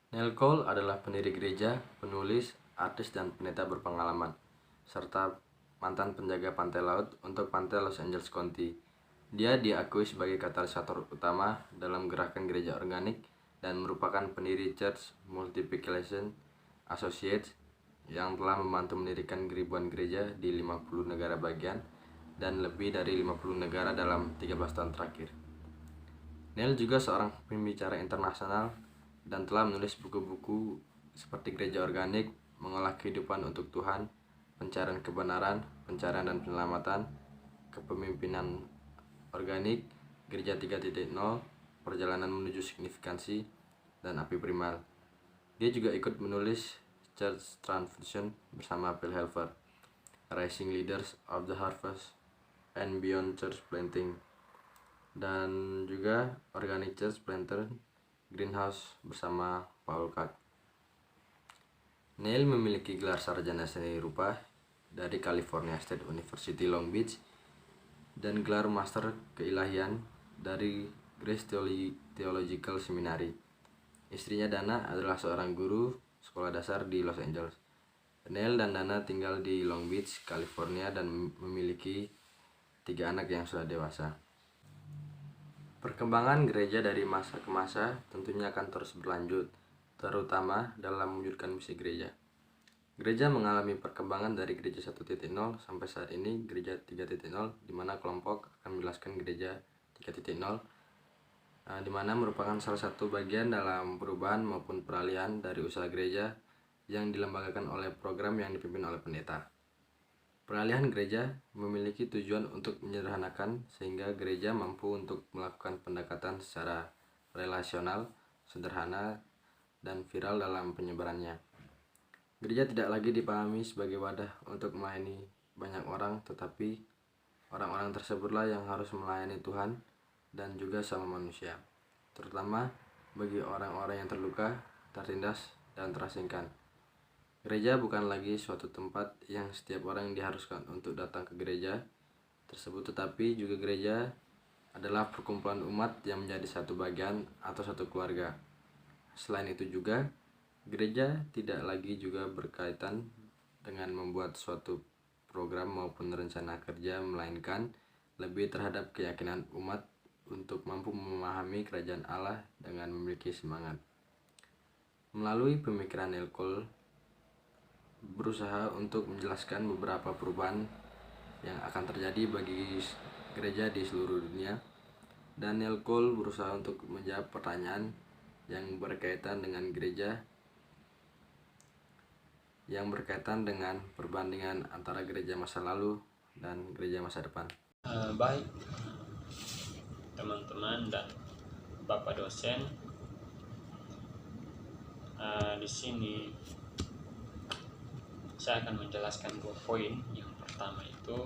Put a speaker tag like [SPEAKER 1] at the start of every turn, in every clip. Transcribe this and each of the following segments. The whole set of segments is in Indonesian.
[SPEAKER 1] Neil Cole adalah pendiri gereja, penulis, artis, dan pendeta berpengalaman, serta mantan penjaga pantai laut untuk pantai Los Angeles County. Dia diakui sebagai katalisator utama dalam gerakan gereja organik dan merupakan pendiri Church Multiplication Associates yang telah membantu mendirikan ribuan gereja di 50 negara bagian dan lebih dari 50 negara dalam 13 tahun terakhir. Neil juga seorang pembicara internasional dan telah menulis buku-buku seperti Gereja Organik, Mengolah Kehidupan untuk Tuhan, Pencarian Kebenaran, Pencarian dan Penyelamatan, Kepemimpinan Organik, Gereja 3.0, Perjalanan Menuju Signifikansi, dan Api Primal. Dia juga ikut menulis Church Transfusion bersama Phil Helfer, Rising Leaders of the Harvest and Beyond Church Planting, dan juga Organic Church Planter Greenhouse bersama Paul Kac. Neil memiliki gelar sarjana seni rupa dari California State University Long Beach dan gelar master keilahian dari Grace Theological Seminary. Istrinya Dana adalah seorang guru sekolah dasar di Los Angeles. Neil dan Dana tinggal di Long Beach, California dan memiliki 3 anak yang sudah dewasa. Perkembangan gereja dari masa ke masa tentunya akan terus berlanjut, terutama dalam mewujudkan misi gereja. Gereja mengalami perkembangan dari gereja 1.0 sampai saat ini gereja 3.0, di mana kelompok akan menjelaskan gereja 3.0, di mana merupakan salah satu bagian dalam perubahan maupun peralihan dari usaha gereja yang dilembagakan oleh program yang dipimpin oleh pendeta. Peralihan gereja memiliki tujuan untuk menyederhanakan sehingga gereja mampu untuk melakukan pendekatan secara relasional, sederhana, dan viral dalam penyebarannya. Gereja tidak lagi dipahami sebagai wadah untuk melayani banyak orang, tetapi orang-orang tersebutlah yang harus melayani Tuhan dan juga sama manusia, terutama bagi orang-orang yang terluka, tertindas, dan terasingkan. Gereja bukan lagi suatu tempat yang setiap orang diharuskan untuk datang ke gereja tersebut, tetapi juga gereja adalah perkumpulan umat yang menjadi satu bagian atau satu keluarga. Selain itu juga, gereja tidak lagi juga berkaitan dengan membuat suatu program maupun rencana kerja, melainkan lebih terhadap keyakinan umat untuk mampu memahami kerajaan Allah dengan memiliki semangat. Melalui pemikiran Neil Cole berusaha untuk menjelaskan beberapa perubahan yang akan terjadi bagi gereja di seluruh dunia, dan Neil Cole berusaha untuk menjawab pertanyaan yang berkaitan dengan gereja, yang berkaitan dengan perbandingan antara gereja masa lalu dan gereja masa depan.
[SPEAKER 2] Baik teman-teman dan Bapak dosen, di sini saya akan menjelaskan 2 poin. Yang pertama itu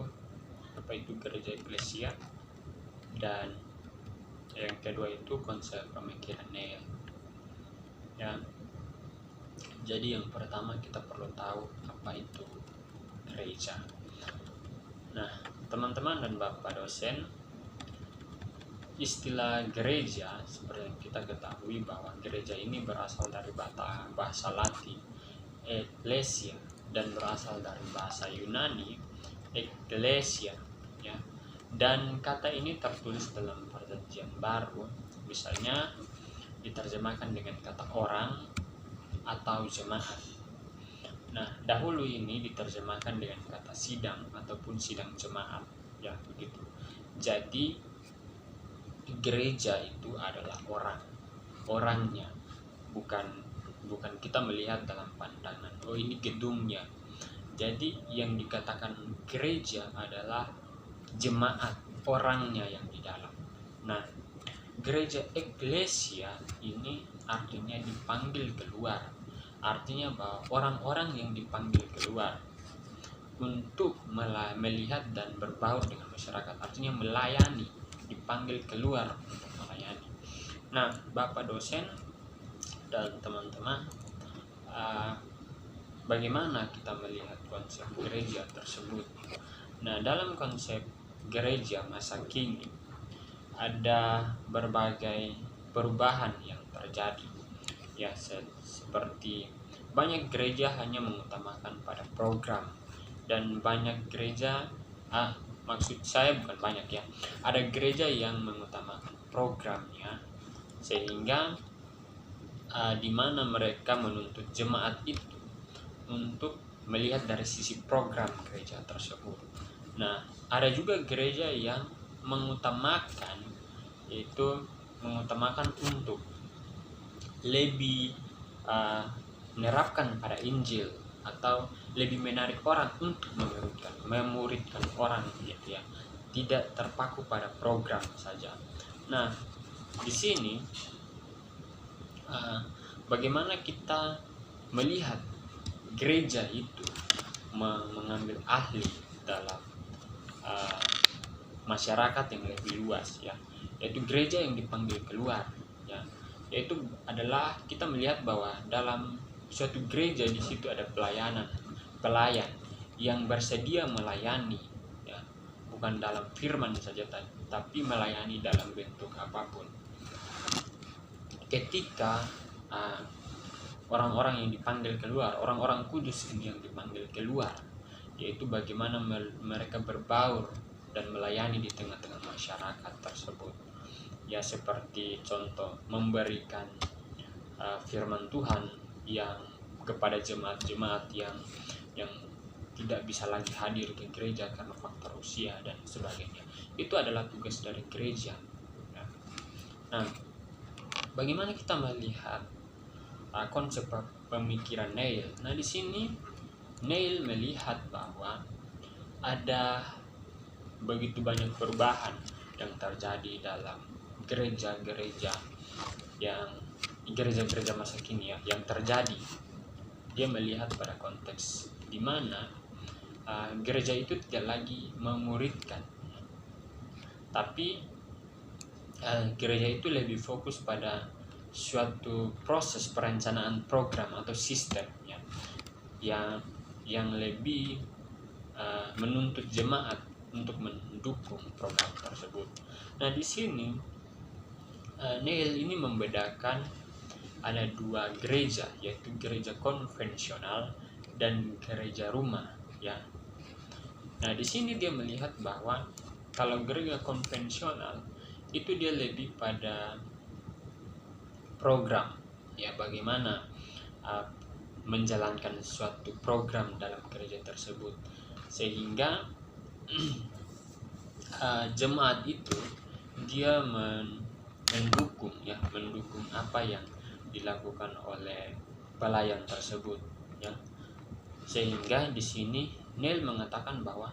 [SPEAKER 2] apa itu gereja eklesia, dan yang kedua itu konsep pemikiran Neil. Ya, jadi yang pertama kita perlu tahu apa itu gereja. Nah, teman-teman dan Bapak dosen, istilah gereja seperti yang kita ketahui bahwa gereja ini berasal dari bahasa Latin ecclesia dan berasal dari bahasa Yunani ekklesia, ya. Dan kata ini tertulis dalam Perjanjian Baru, misalnya diterjemahkan dengan kata orang atau jemaat. Nah, dahulu ini diterjemahkan dengan kata sidang ataupun sidang jemaat, ya begitu. Jadi gereja itu adalah orangnya, bukan kita melihat dalam pandangan oh ini gedungnya. Jadi yang dikatakan gereja adalah jemaat, orangnya yang di dalam. Nah, gereja eklesia ini artinya dipanggil keluar, artinya bahwa orang-orang yang dipanggil keluar untuk melihat dan berbaur dengan masyarakat, artinya melayani, dipanggil keluar untuk melayani. Nah, Bapak dosen dan teman-teman, bagaimana kita melihat konsep gereja tersebut? Nah, dalam konsep gereja masa kini ada berbagai perubahan yang terjadi. ya, seperti banyak gereja hanya mengutamakan pada program, dan banyak gereja maksud saya bukan banyak ya, ada gereja yang mengutamakan programnya, sehingga di mana mereka menuntut jemaat itu untuk melihat dari sisi program gereja tersebut. Nah, ada juga gereja yang mengutamakan, yaitu mengutamakan untuk lebih menerapkan pada Injil, atau lebih menarik orang untuk memuridkan orang gitu ya, tidak terpaku pada program saja. Nah, di sini bagaimana kita melihat gereja itu mengambil ahli dalam masyarakat yang lebih luas ya, yaitu gereja yang dipanggil keluar ya, yaitu adalah kita melihat bahwa dalam suatu gereja di situ ada pelayan yang bersedia melayani ya, bukan dalam firman saja tapi melayani dalam bentuk apapun. Ketika orang-orang yang dipanggil keluar, orang-orang kudus ini yang dipanggil keluar, yaitu bagaimana mereka berbaur dan melayani di tengah-tengah masyarakat tersebut ya, seperti contoh memberikan firman Tuhan yang kepada jemaat-jemaat yang tidak bisa lagi hadir ke gereja karena faktor usia dan sebagainya. Itu adalah tugas dari gereja ya. Nah, bagaimana kita melihat konsep pemikiran Neil? Nah, di sini Neil melihat bahwa ada begitu banyak perubahan yang terjadi dalam gereja-gereja masa kini ya, yang terjadi. Dia melihat pada konteks di mana gereja itu tidak lagi memuridkan, tapi gereja itu lebih fokus pada suatu proses perencanaan program atau sistem ya, yang lebih menuntut jemaat untuk mendukung program tersebut. Nah, di sini Neil ini membedakan ada dua gereja, yaitu gereja konvensional dan gereja rumah ya. Nah, di sini dia melihat bahwa kalau gereja konvensional itu dia lebih pada program ya, bagaimana menjalankan suatu program dalam gereja tersebut, sehingga jemaat itu dia mendukung apa yang dilakukan oleh pelayan tersebut ya. Sehingga di sini Neil mengatakan bahwa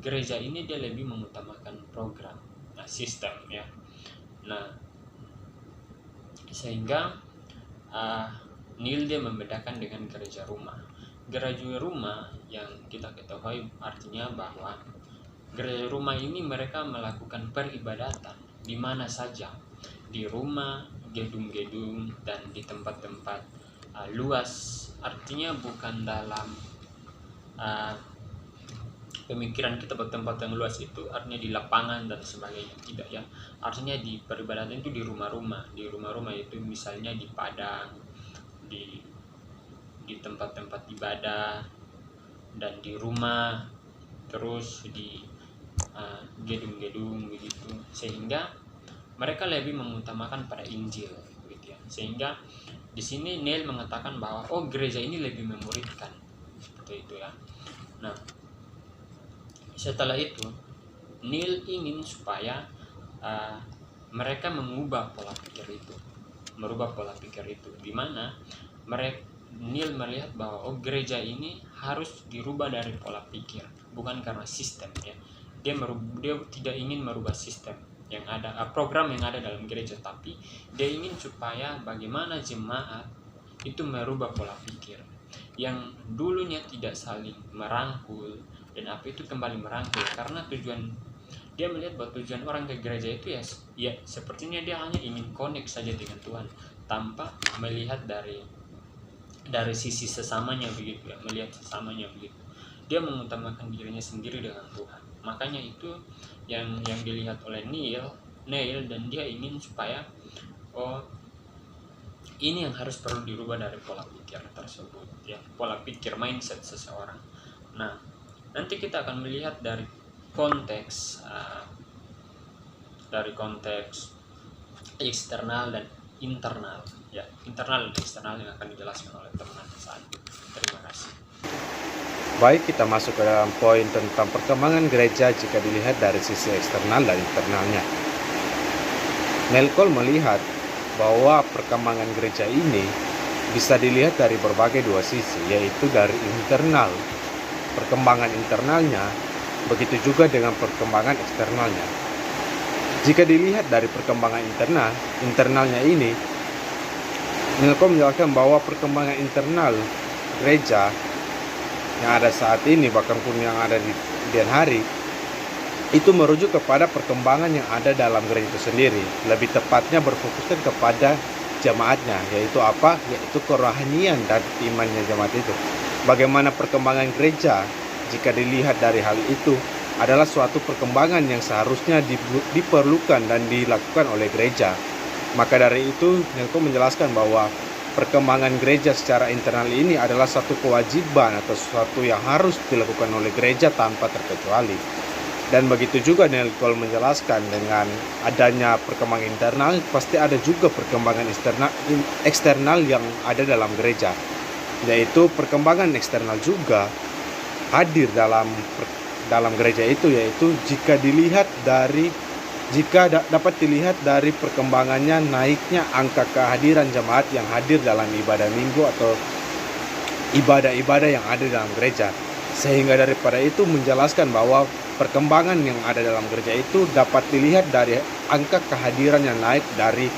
[SPEAKER 2] gereja ini dia lebih mengutamakan program, sistem ya. Nah, sehingga Neil dia membedakan dengan gereja rumah. Gereja rumah yang kita ketahui artinya bahwa gereja rumah ini mereka melakukan peribadatan di mana saja, di rumah, gedung-gedung, dan di tempat-tempat luas. Artinya bukan dalam pemikiran kita buat tempat yang luas itu artinya di lapangan dan sebagainya, tidak ya. Artinya di peribadatan itu di rumah-rumah itu misalnya di padang, di tempat-tempat ibadah, dan di rumah, terus di gedung-gedung begitu, sehingga mereka lebih mengutamakan pada Injil gitu ya. Sehingga di sini Neil mengatakan bahwa gereja ini lebih memuridkan seperti itu ya. Nah, setelah itu Neil ingin supaya mereka merubah pola pikir itu, di mana Neil melihat bahwa gereja ini harus dirubah dari pola pikir, bukan karena sistem ya. Dia tidak ingin merubah sistem yang ada, program yang ada dalam gereja, tapi dia ingin supaya bagaimana jemaat itu merubah pola pikir yang dulunya tidak saling merangkul, dan apa itu kembali merangkul, karena dia melihat bahwa tujuan orang ke gereja itu ya sepertinya dia hanya ingin connect saja dengan Tuhan tanpa melihat dari sisi sesamanya begitu ya, melihat sesamanya begitu. Dia mengutamakan dirinya sendiri dengan Tuhan. Makanya itu yang dilihat oleh Neil, dan dia ingin supaya Ini yang harus perlu dirubah dari pola pikir tersebut, ya, pola pikir mindset seseorang. Nah, nanti kita akan melihat konteks uh, dari konteks eksternal dan internal, ya, internal dan eksternal yang akan dijelaskan oleh teman saat. Terima kasih.
[SPEAKER 3] Baik, kita masuk ke dalam poin tentang perkembangan gereja jika dilihat dari sisi eksternal dan internalnya. Melkol melihat bahwa perkembangan gereja ini bisa dilihat dari berbagai dua sisi, yaitu dari internal, perkembangan internalnya, begitu juga dengan perkembangan eksternalnya. Jika dilihat dari perkembangan internalnya ini, Melkol menjelaskan bahwa perkembangan internal gereja yang ada saat ini, bahkan pun yang ada di kemudian hari, itu merujuk kepada perkembangan yang ada dalam gereja itu sendiri. Lebih tepatnya berfokuskan kepada jemaatnya, yaitu apa? Yaitu kerohanian dan imannya jemaat itu. Bagaimana perkembangan gereja jika dilihat dari hal itu adalah suatu perkembangan yang seharusnya diperlukan dan dilakukan oleh gereja. Maka dari itu, Nelko menjelaskan bahwa perkembangan gereja secara internal ini adalah satu kewajiban atau sesuatu yang harus dilakukan oleh gereja tanpa terkecuali. Dan begitu juga Nelko menjelaskan, dengan adanya perkembangan internal, pasti ada juga perkembangan eksternal yang ada dalam gereja. Yaitu perkembangan eksternal juga hadir dalam gereja itu, yaitu jika dapat dilihat dari perkembangannya naiknya angka kehadiran jemaat yang hadir dalam ibadah minggu atau ibadah-ibadah yang ada dalam gereja. Sehingga daripada itu menjelaskan bahwa perkembangan yang ada dalam gereja itu dapat dilihat dari angka kehadiran yang naik dari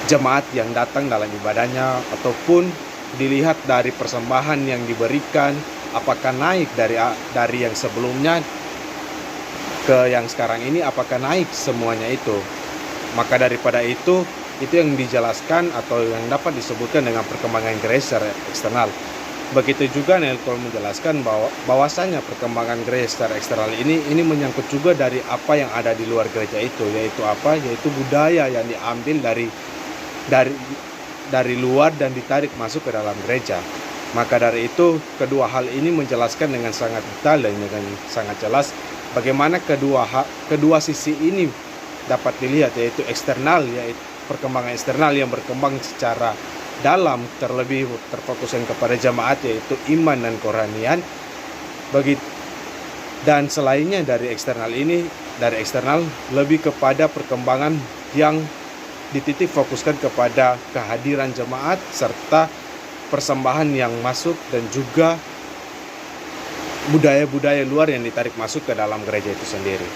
[SPEAKER 3] jemaat yang datang dalam ibadahnya, ataupun dilihat dari persembahan yang diberikan, apakah naik dari yang sebelumnya ke yang sekarang ini, apakah naik semuanya itu. Maka daripada itu yang dijelaskan atau yang dapat disebutkan dengan perkembangan gereja secara eksternal. Begitu juga Nelkol menjelaskan bahwasanya perkembangan gereja secara eksternal ini menyangkut juga dari apa yang ada di luar gereja itu, yaitu apa? Yaitu budaya yang diambil dari luar dan ditarik masuk ke dalam gereja. Maka dari itu kedua hal ini menjelaskan dengan sangat detail dan dengan sangat jelas bagaimana kedua sisi ini dapat dilihat, yaitu eksternal, yaitu perkembangan eksternal yang berkembang secara dalam, terlebih terfokuskan kepada jemaat, yaitu iman dan kerohanian. Dan selainnya dari eksternal lebih kepada perkembangan yang dititik fokuskan kepada kehadiran jemaat serta persembahan yang masuk dan juga budaya-budaya luar yang ditarik masuk ke dalam gereja itu sendiri.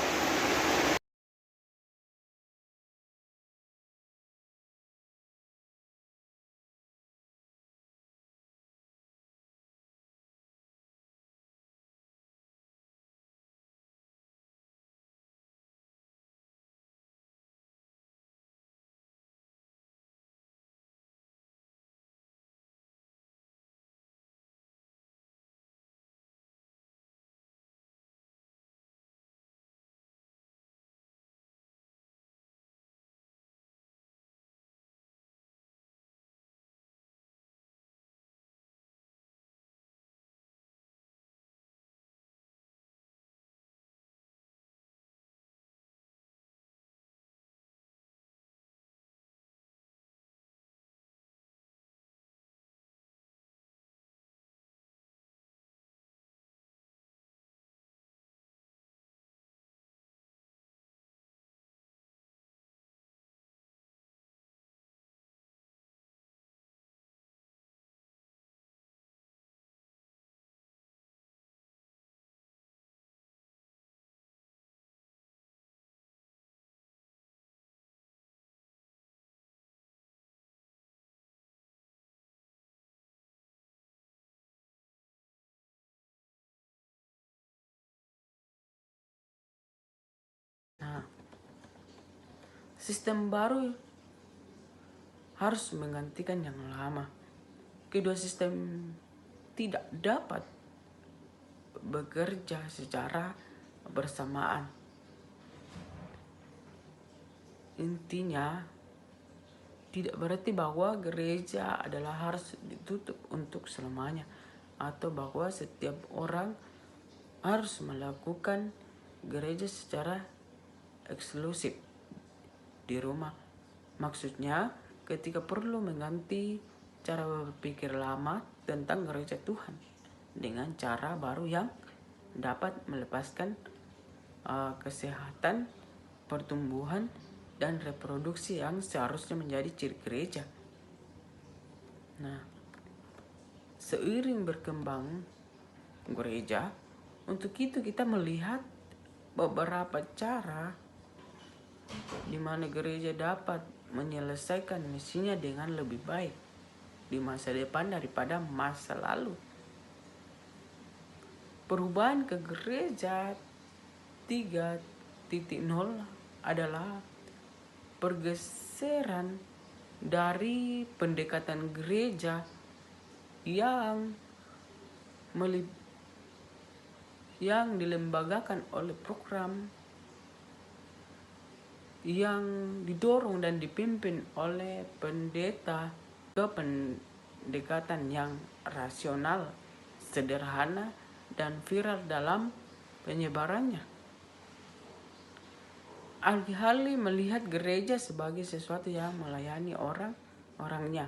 [SPEAKER 4] Nah, sistem baru harus menggantikan yang lama. Kedua sistem tidak dapat bekerja secara bersamaan. Intinya, tidak berarti bahwa gereja adalah harus ditutup untuk selamanya, atau bahwa setiap orang harus melakukan gereja secara eksklusif di rumah. Maksudnya, ketika perlu mengganti cara berpikir lama tentang gereja Tuhan dengan cara baru yang dapat melepaskan kesehatan, pertumbuhan, dan reproduksi yang seharusnya menjadi ciri gereja. Nah, seiring berkembang gereja, untuk itu kita melihat beberapa cara di mana gereja dapat menyelesaikan misinya dengan lebih baik di masa depan daripada masa lalu. Perubahan ke gereja 3.0 adalah pergeseran dari pendekatan gereja yang dilembagakan oleh program yang didorong dan dipimpin oleh pendeta ke pendekatan yang rasional, sederhana, dan viral dalam penyebarannya. Alih-alih melihat gereja sebagai sesuatu yang melayani orangnya,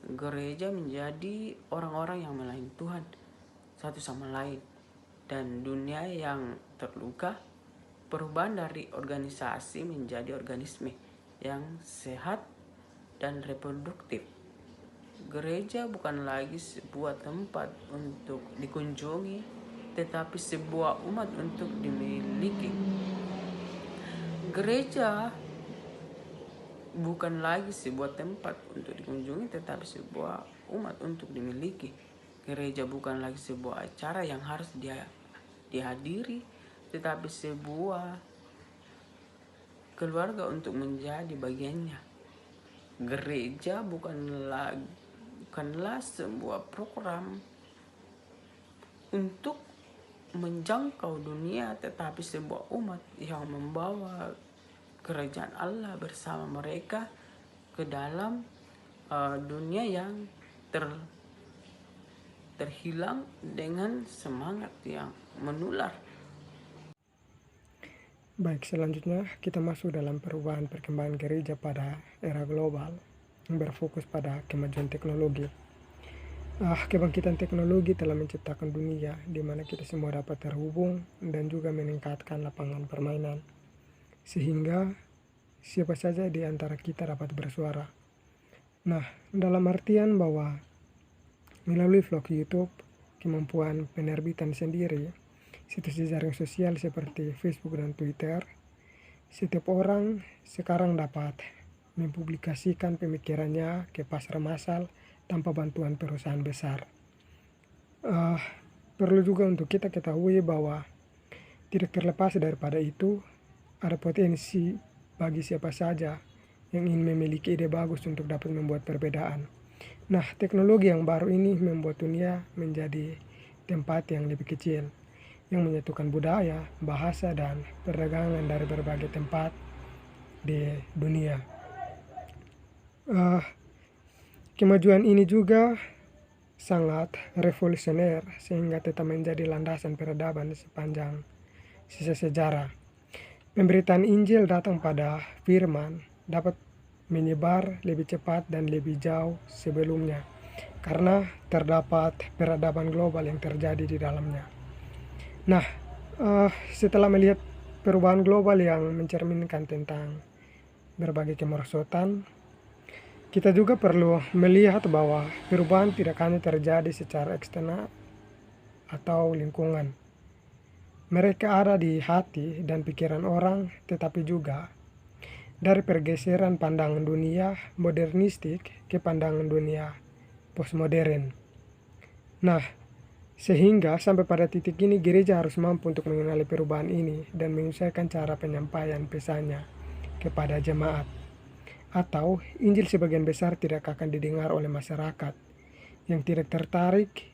[SPEAKER 4] gereja menjadi orang-orang yang melayani Tuhan satu sama lain. Dan dunia yang terluka, perubahan dari organisasi menjadi organisme yang sehat dan reproduktif. Gereja bukan lagi sebuah tempat untuk dikunjungi, tetapi sebuah umat untuk dimiliki. Gereja bukan lagi sebuah tempat untuk dikunjungi, tetapi sebuah umat untuk dimiliki. Gereja bukan lagi sebuah acara yang harus dihadiri, tetapi sebuah keluarga untuk menjadi bagiannya. Gereja bukanlah sebuah program untuk menjangkau dunia, tetapi sebuah umat yang membawa kerajaan Allah bersama mereka ke dalam dunia yang terhilang dengan semangat yang menular.
[SPEAKER 5] Baik, selanjutnya kita masuk dalam perubahan perkembangan gereja pada era global yang berfokus pada kemajuan teknologi. Kebangkitan teknologi telah menciptakan dunia di mana kita semua dapat terhubung dan juga meningkatkan lapangan permainan, sehingga siapa saja di antara kita dapat bersuara. Nah, dalam artian bahwa melalui vlog YouTube, kemampuan penerbitan sendiri, situs jejaring sosial seperti Facebook dan Twitter, setiap orang sekarang dapat mempublikasikan pemikirannya ke pasar massal tanpa bantuan perusahaan besar. Perlu juga untuk kita ketahui bahwa tidak terlepas daripada itu, ada potensi bagi siapa saja yang ingin memiliki ide bagus untuk dapat membuat perbedaan. Nah, teknologi yang baru ini membuat dunia menjadi tempat yang lebih kecil, yang menyatukan budaya, bahasa, dan perdagangan dari berbagai tempat di dunia. Kemajuan ini juga sangat revolusioner sehingga tetap menjadi landasan peradaban sepanjang sisa sejarah. Pemberitaan Injil datang pada firman dapat menyebar lebih cepat dan lebih jauh sebelumnya karena terdapat peradaban global yang terjadi di dalamnya. Nah, setelah melihat perubahan global yang mencerminkan tentang berbagai kemerosotan, kita juga perlu melihat bahwa perubahan tidak hanya terjadi secara eksternal atau lingkungan. Mereka ada di hati dan pikiran orang, tetapi juga dari pergeseran pandangan dunia modernistik ke pandangan dunia postmodern. Nah, sehingga sampai pada titik ini gereja harus mampu untuk mengenali perubahan ini dan menyesuaikan cara penyampaian pesannya kepada jemaat. Atau Injil sebagian besar tidak akan didengar oleh masyarakat yang tidak tertarik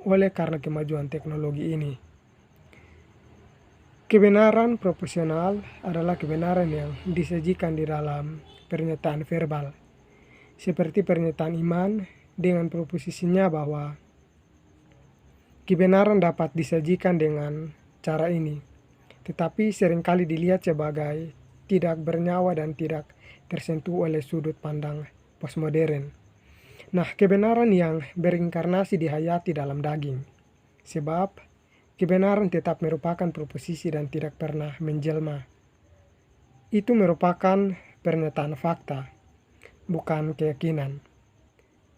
[SPEAKER 5] oleh karena kemajuan teknologi ini. Kebenaran proporsional adalah kebenaran yang disajikan di dalam pernyataan verbal. seperti pernyataan iman dengan proposisinya bahwa kebenaran dapat disajikan dengan cara ini, tetapi seringkali dilihat sebagai tidak bernyawa dan tidak tersentuh oleh sudut pandang postmodern. Nah, kebenaran yang berinkarnasi dihayati dalam daging, sebab kebenaran tetap merupakan proposisi dan tidak pernah menjelma. Itu merupakan pernyataan fakta, bukan keyakinan.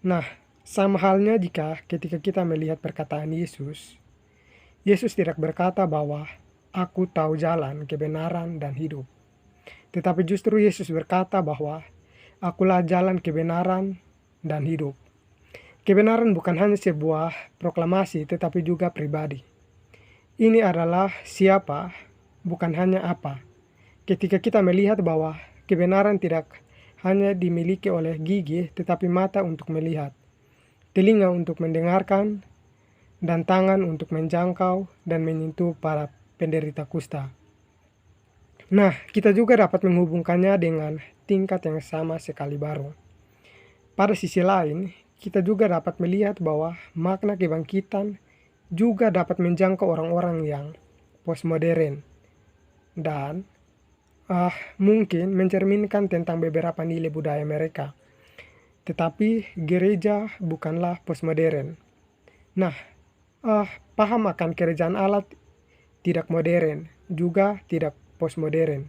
[SPEAKER 5] Nah, sama halnya jika ketika kita melihat perkataan Yesus, Yesus tidak berkata bahwa aku tahu jalan, kebenaran, dan hidup. Tetapi justru Yesus berkata bahwa akulah jalan, kebenaran, dan hidup. Kebenaran bukan hanya sebuah proklamasi, tetapi juga pribadi. Ini adalah siapa, bukan hanya apa. Ketika kita melihat bahwa kebenaran tidak hanya dimiliki oleh gigi, tetapi mata untuk melihat, telinga untuk mendengarkan, dan tangan untuk menjangkau dan menyentuh para penderita kusta. Nah, kita juga dapat menghubungkannya dengan tingkat yang sama sekali baru. Pada sisi lain, kita juga dapat melihat bahwa makna kebangkitan juga dapat menjangkau orang-orang yang postmodern dan mungkin mencerminkan tentang beberapa nilai budaya mereka. Tetapi gereja bukanlah postmodern. Nah, paham akan kerajaan Allah tidak modern, juga tidak postmodern.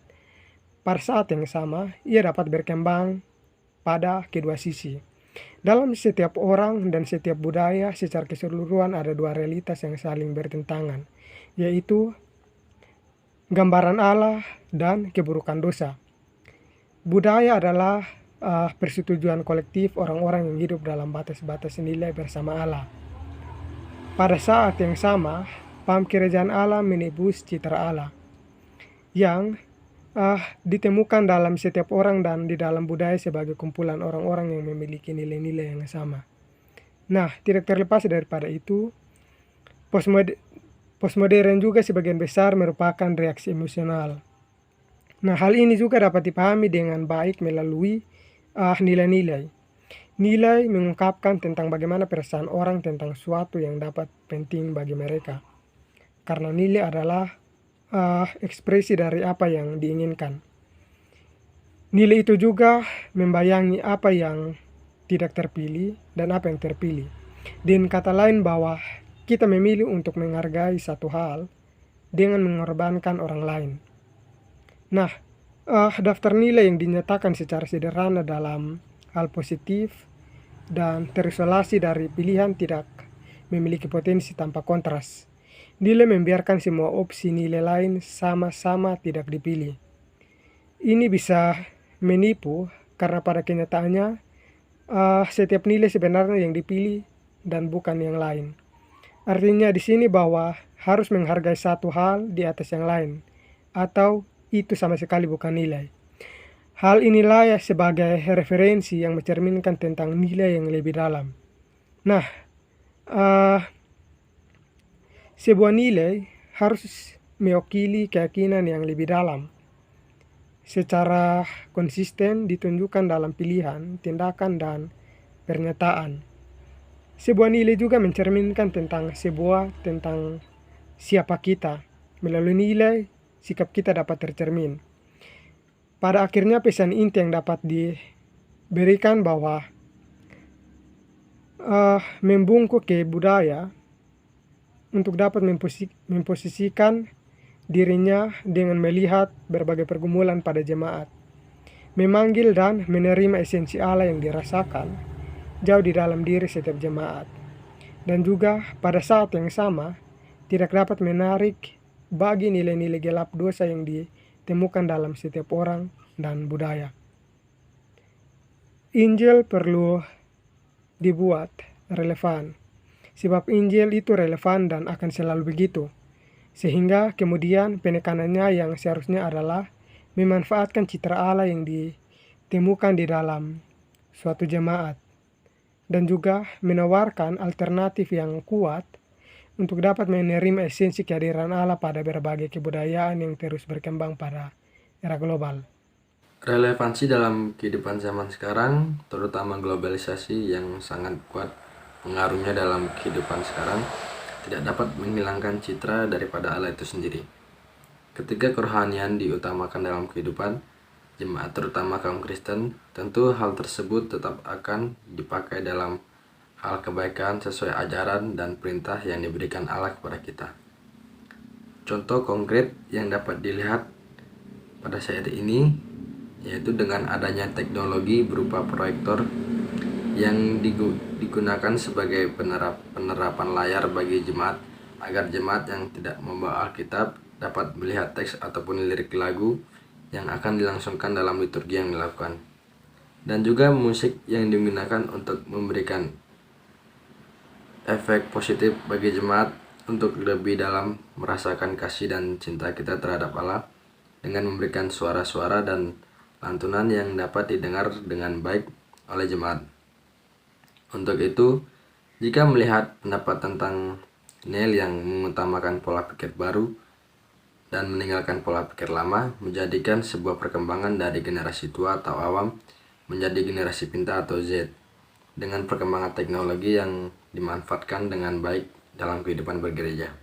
[SPEAKER 5] Pada saat yang sama, ia dapat berkembang pada kedua sisi. Dalam setiap orang dan setiap budaya secara keseluruhan ada dua realitas yang saling bertentangan, yaitu gambaran Allah dan keburukan dosa. Budaya adalah persetujuan kolektif orang-orang yang hidup dalam batas-batas nilai bersama Allah. Pada saat yang sama, paham kerajaan Allah menebus citra Allah yang ditemukan dalam setiap orang dan di dalam budaya sebagai kumpulan orang-orang yang memiliki nilai-nilai yang sama. Nah, tidak terlepas daripada itu, postmodern juga sebagian besar merupakan reaksi emosional. Nah, hal ini juga dapat dipahami dengan baik melalui nilai-nilai. Nilai mengungkapkan tentang bagaimana perasaan orang tentang suatu yang dapat penting bagi mereka. Karena nilai adalah ekspresi dari apa yang diinginkan. Nilai itu juga membayangi apa yang tidak terpilih dan apa yang terpilih. Dengan kata lain bahwa kita memilih untuk menghargai satu hal dengan mengorbankan orang lain. Nah, daftar nilai yang dinyatakan secara sederhana dalam hal positif dan terisolasi dari pilihan tidak memiliki potensi tanpa kontras. Nilai membiarkan semua opsi nilai lain sama-sama tidak dipilih. Ini bisa menipu karena pada kenyataannya setiap nilai sebenarnya yang dipilih dan bukan yang lain. Artinya di sini bahwa harus menghargai satu hal di atas yang lain, atau itu sama sekali bukan nilai. Hal inilah sebagai referensi yang mencerminkan tentang nilai yang lebih dalam. Nah, sebuah nilai harus mewakili keyakinan yang lebih dalam. Secara konsisten ditunjukkan dalam pilihan, tindakan, dan pernyataan. Sebuah nilai juga mencerminkan tentang siapa kita. Melalui nilai, sikap kita dapat tercermin. Pada akhirnya pesan inti yang dapat diberikan bahwa membungkuk ke budaya untuk dapat memposisikan dirinya dengan melihat berbagai pergumulan pada jemaat, memanggil dan menerima esensi Allah yang dirasakan jauh di dalam diri setiap jemaat, dan juga pada saat yang sama tidak dapat menarik bagi nilai-nilai gelap dosa yang ditemukan dalam setiap orang dan budaya. Injil perlu dibuat relevan, sebab Injil itu relevan dan akan selalu begitu. Sehingga kemudian penekanannya yang seharusnya adalah memanfaatkan citra Allah yang ditemukan di dalam suatu jemaat. Dan juga menawarkan alternatif yang kuat untuk dapat menerima esensi kehadiran Allah pada berbagai kebudayaan yang terus berkembang pada era global.
[SPEAKER 1] Relevansi dalam kehidupan zaman sekarang, terutama globalisasi yang sangat kuat pengaruhnya dalam kehidupan sekarang, tidak dapat menghilangkan citra daripada Allah itu sendiri. Ketika kerohanian diutamakan dalam kehidupan jemaat, terutama kaum Kristen, tentu hal tersebut tetap akan dipakai dalam hal kebaikan sesuai ajaran dan perintah yang diberikan Allah kepada kita. Contoh konkret yang dapat dilihat pada saat ini yaitu dengan adanya teknologi berupa proyektor yang digunakan sebagai penerapan layar bagi jemaat, agar jemaat yang tidak membawa Alkitab dapat melihat teks ataupun lirik lagu yang akan dilangsungkan dalam liturgi yang dilakukan. Dan juga musik yang digunakan untuk memberikan efek positif bagi jemaat untuk lebih dalam merasakan kasih dan cinta kita terhadap Allah dengan memberikan suara-suara dan lantunan yang dapat didengar dengan baik oleh jemaat. Untuk itu, jika melihat pendapat tentang Neil yang mengutamakan pola pikir baru dan meninggalkan pola pikir lama, menjadikan sebuah perkembangan dari generasi tua atau awam menjadi generasi pintar atau Z, dengan perkembangan teknologi yang dimanfaatkan dengan baik dalam kehidupan bergereja.